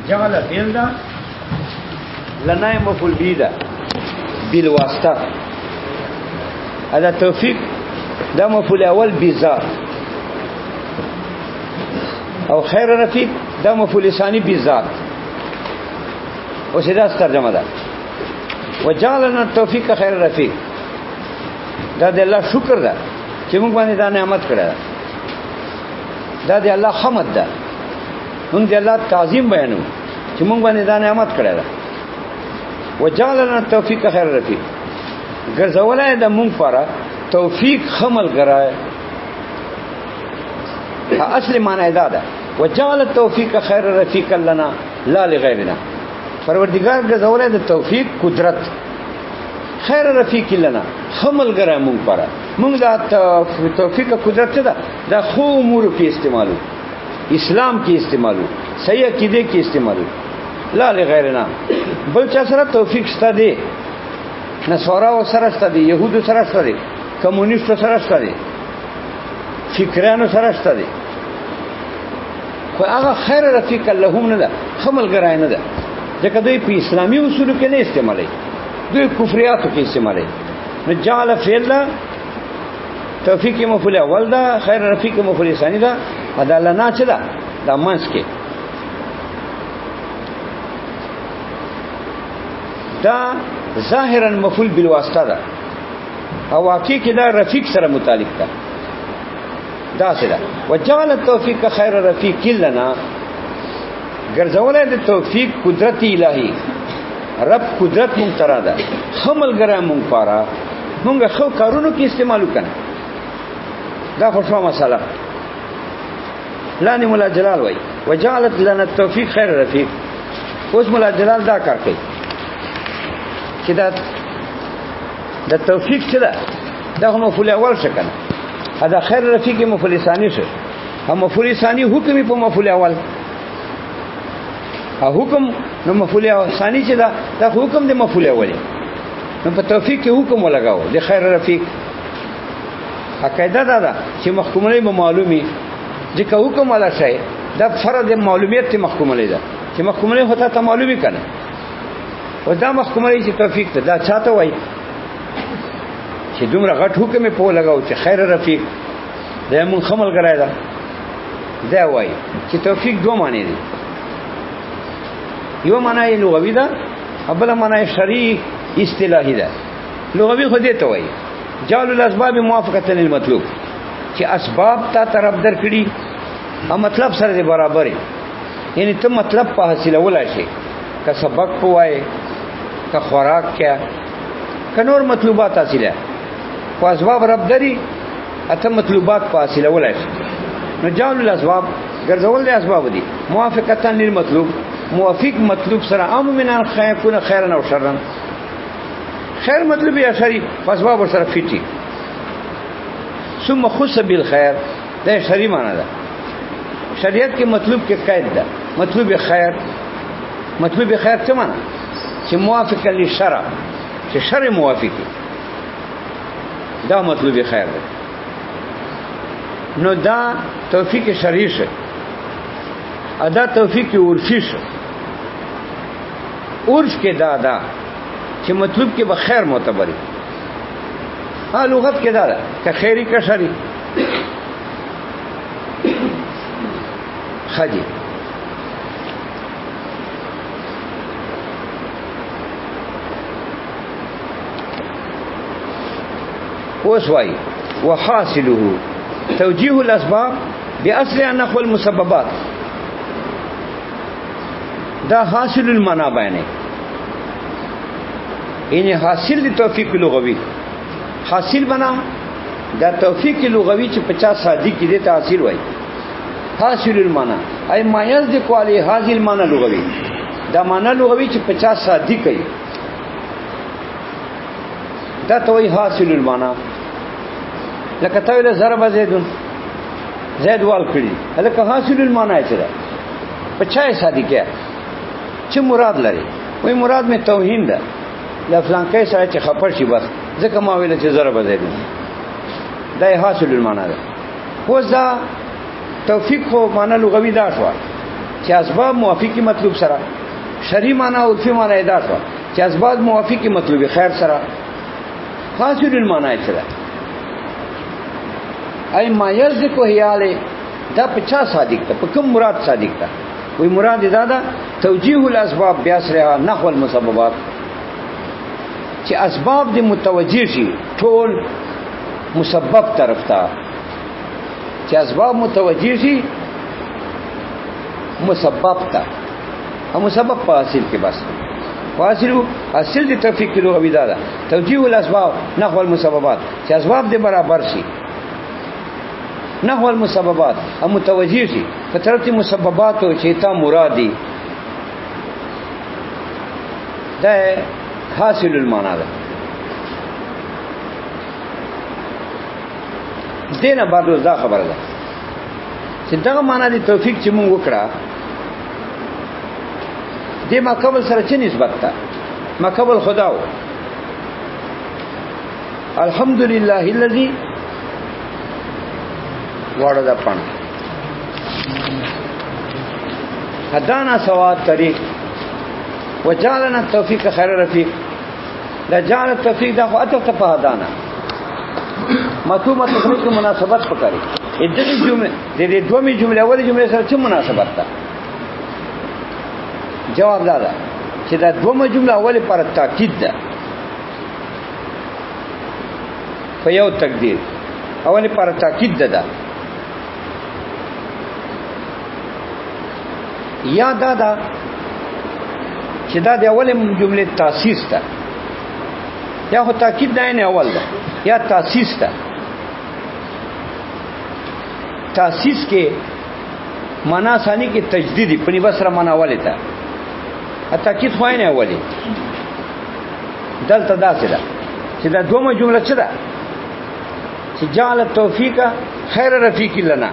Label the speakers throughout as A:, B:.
A: جعل فعل دا لنا مفعول به ده بالواسطه. هذا توفیق دا مفعول اول بذات، او خیر رفیق دا مفعول ثانی بذات. وسیدا ترجمه ده وجعلنا التوفیق خیر رفیق. دا د الله شکر ده چې موږ باندې دا نعمت کړی ده. دا د الله حمد ده، موږ د الله تعظیم بیانو چې موږ باندې دا نعمت کړی ده. وجعلنا التوفیق خیر رفیق، ګرځولای د موږ لپاره توفیق خمل ګرای. اصل معنی دا ده وجعل التوفیق خیر رفیق لنا لا لغیرنا. پروردگار ګرځولای د توفیق قدرت خیر رفیق لنا خمل ګرای موږ لپاره. موږ دا توفیق قدرت ده دا خو امور کې استعمالو، اسلام کې استعمالو، صحیح عقیده کې استعمالو، لا لغیرنا. بل چا سره توفیق شته دی، نصارا سره شته دی، يهودو سره شته دی، کمونیستو سره شته دی، فکرانو سره شته دی. خو هغه خیر رفیق لهم نه ده، خمل ګرای نه ده، ځکه دوی په اسلامي اصولو کې نه استعمالي، دوی کفریاتو کې استعمالي. نو جعل فعل توفیق مفعول اول ده، خیر رفیق مفعول ثانی ده. عدالنا چې ده دا منځ کې دا ظاهرا مفعول بالواسطه ده، او واقع کې دا رفیق سره متعلق ده. دا څه ده وجعل التوفیق خیر رفیق لنا، ګرځولای د توفیق قدرت الهی رب قدرت مونږ ترا ده، خمل ګرا مونږ پاره مونږ خو کارونو کې استعمالو کنه. دا خوشو مساله لانی مولا جلال وای وجعلت لنا التوفیق خیر رفیق. اوس مولا جلال دا کار کوي چې دا توفیق څه ده، دا مفعول اول څه کنه، دا خیر رفیق مفعول ثانی څه، هم مفعول ثانی حکم په مفعول اول، حکم نو مفعول ثانی چې دا حکم د مفعول اول، نو په توفیق کې حکم ولګاو د خیر رفیق. عقیده دا چې محکومه به معلومي ځکه حکم ولا شي دا فرض معلومیت ته محکومه ده چې محکومه هوته ته معلومي کنه. و دا محکومه چې توفیق ته دا چاته وای چې دومره غټ حکم په لګاو چې خیر رفیق دا مون خمل غړای دا وای چې توفیق دوه معنی دي. یو معنی لغوي ده، بل معنی شرعي اصطلاحي ده. لغوي خو دې ته وای جعل الاسباب موافقه للمطلوب، چې اسباب ته طرف درکړي او مطلب سره برابر، یعنی ته مطلب په حاصل ولای شي، که سبق پوای، که خوراک کیا، که نور مطلوبات حاصله، خو اسباب رب دری اته مطلوبات په حاصل ولای شي. نو جعل الاسباب ګرځول د اسباب دي موافقه للمطلوب، موافق مطلوب سره عموما خیر کونه خیرا او شرا. خیر مطلب یا شری اسباب سره فیټي. ثم خص بالخير دا شری معنی ده. شریعت کې مطلوب کې قید ده، مطلوب خیر، مطلوب خیر څه معنی چې موافق للشرع، چې شرع موافقي، دا مطلوب خیر ده. نو دا توفیق شرعي شه، ادا توفیق عرفي شه. عرف کې دا چې مطلوب کې به خیر معتبري، ها لغت کې دا که خیری که شری. خدي وسوي وحاصله توجيه الاسباب باصل نحو المسببات. دا حاصل المعنى بیانې، یعنی حاصل دی توفیق لغوی. حاصل بنا دا توفیق لغوی چې 50 صادی کې دی حاصل وای. حاصل المعنى ای مایز دی قوالی حاصل معنی لغوی، دا معنی لغوی چې 50 صادی کوي دا ته وای حاصل المعنى. لکه ته له ضرب زیدون زید وال کړي، لکه حاصل المعنى چې دا 50 صادی کې چې مراد لري، وای مراد می توهین ده لفلان کې سره چې خبر شي بس ځکه ما ویل چې ضرب زیدون دا حاصل المعنى ده. خو دا توفیق خو معنا لغوي دا شو چې اسباب موافقي مطلوب سره، شرعي معنا او عرفي معنا دا شو چې اسباب موافقي مطلوب خیر سره. حاصل المعنی سره ای ما یذ کو هیاله دا 50 صادق ته په کوم مراد صادق ته وی مراد دا توجیه الاسباب بیاسره نحو المسببات چې اسباب دې متوجه شي ټول مسبب طرف ته، چې اسباب متوجه شي مسبب ته، او مسبب په حاصل کې بس حاصل دې توفیق کلو غوی دا توجیه الاسباب نحو المسببات چې اسباب دې برابر شي نحو المسببات او متوجه شي په طرف مسببات او چې تا مرادي دا حاصل المعنی ده. دینه بعد دا خبره ده چې دا معنا دي توفیق چې موږ وکړه دې ما قبل سره چې نسبت ده ما قبل خداو الحمدلله الذي واړه ده پان هدانا سوا طریق وجعلنا التوفيق خير رفيق دا جعل التوفيق دا خو اتف ته هدانا مطلوبه تخریج مناسبت پکاري دې جمله دې دومي جمله اوله جمله سره څه مناسبت ده؟ جواب دا ده چې دا دومه جمله اوله پر تاکید ده په یو تقدیر اوله پر تاکید ده یا دا چې دا د اوله جمله تاسیس ده یا خو تاکید ده نه اول ده یا تاسیس ده. تاسیس کې معنا ثانی کې تجدیدی پنی بسره معنا والے تا تاکید خو نه اولی دلته داسې ده چې دا دومره جمله څه ده چې جعل التوفیق خیر رفیق لنا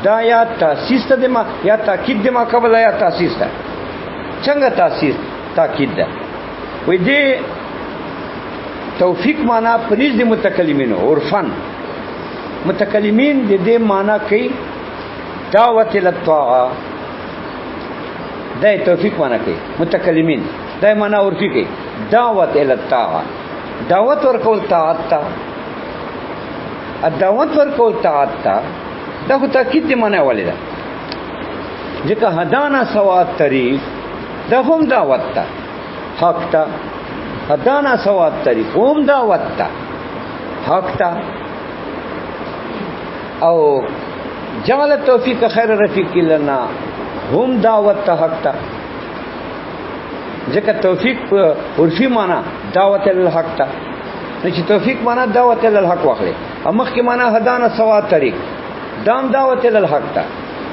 A: دا یا تاسیس ته ما یا تاکید ما قبل یا تاسیس ده څنګه تاسیس تاکید ده وې دې توفیق معنا پنځ دي متکلمین عرفن متکلمین دې معنا کوي دعوت للطاعه دا توفیق معنا کوي متکلمین دا معنا عرفي کوي دعوت للطاعه دعوت ورکول طاعت تا دعوت ورکول طاعت تا دا خو تاکید دی معنا والے دا ځکه هدانا سوا طریق دا هم دعوت تا حق تا هدانا سوا طریق هم دعوت تا حق تا او جعل التوفیق خیر رفیق لنا هم دعوت تا حق تا ځکه توفیق عرفي معنا دعوت الحق تا چې توفیق معنا دعوت الحق واخلي امخ کې معنا هدانا سوا طریق دام دعوت الحق تا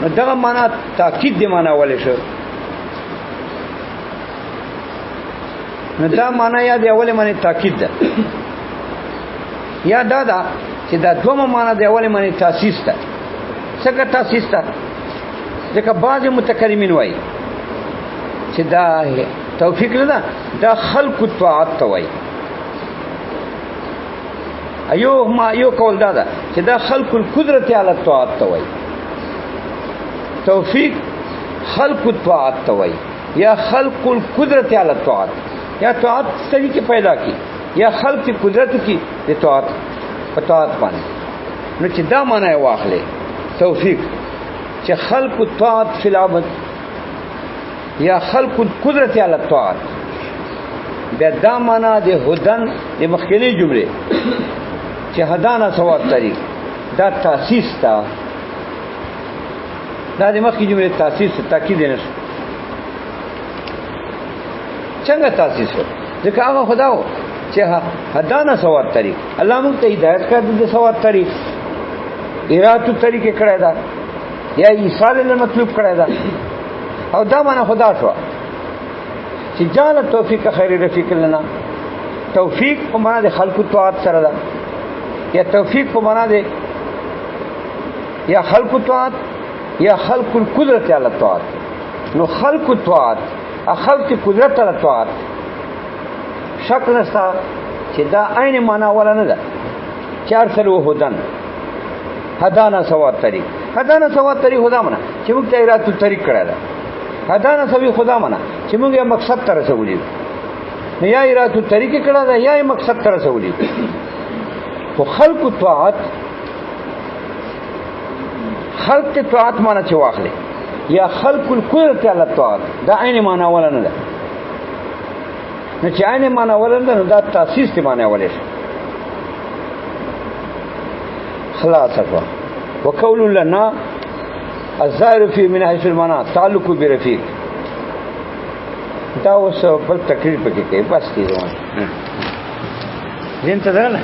A: نو دغه معنا تاکید دی معنا ولې شو نو دا معنا یا دی اوله معنی تاکید ده یا دا چې دا دومره معنا دی اوله معنی تاسیس ده څنګه تاسیس ده ځکه بعض متکلمین وایي چې دا توفیق نه دا خلق الطاعات ته وایي ایو کول دا چې دا خلق القدرت علی الطاعات ته وایي توفیق خلق الطاعات ته وایي یا خلق القدرت علی الطاعات یا طاعت طریقے پیدا کی یا خلق کی قدرت کی طاعت باندې نو چې دا معنی واخلې توفیق چې خلق الطاعت فی العبد یا خلق القدرت علی الطاعات دا معنی د هدن د مخکنی جمله چې هدانا سوا طریق دا تاسیس تا دا د مخکې جمله تاسیس تاکید نه شو څنګه تاسیس شو ځکه هغه خداو چې هدانا سوا طریق الله موږ ته هدایت کړ د سوا طریق ارادو طریقې کړی دا یا ایصال له مطلوب کړی دا او دا معنا خدا شو چې جعل توفیق خیر رفیق لنا توفیق په معنا د خلق طاعت سره ده یا توفیق په معنا ده یا خلق طاعت یا خلق القدرت علی الطاعت نو خلق طاعت خلق قدرت علی الطاعت شک نشته چې دا عین معنا ولا نه ده چار سلو هدن هدانا سوا طریق هدانا سوا طریق خدا منا چې موږ ته ارادت الطریق کړه ده هدانا سوي خدا منا چې موږ یې مقصد ته رسولي نه یا ارادت الطریق کړه ده یا مقصد ته رسولي خو خلق طاعت خلق طاعت معنا چې واخلي یا خلق الكل تعالی طاعت دا عین معنا ولا نه ده نه چې عین معنا ولا نه دا تاسیس ته معنا ولې خلاص اکوا وقول لنا الظاهر في من حيث المعنى تعلق برفيق دا اوس بل تقریر پکې کوي بس کیږي دین ته درنه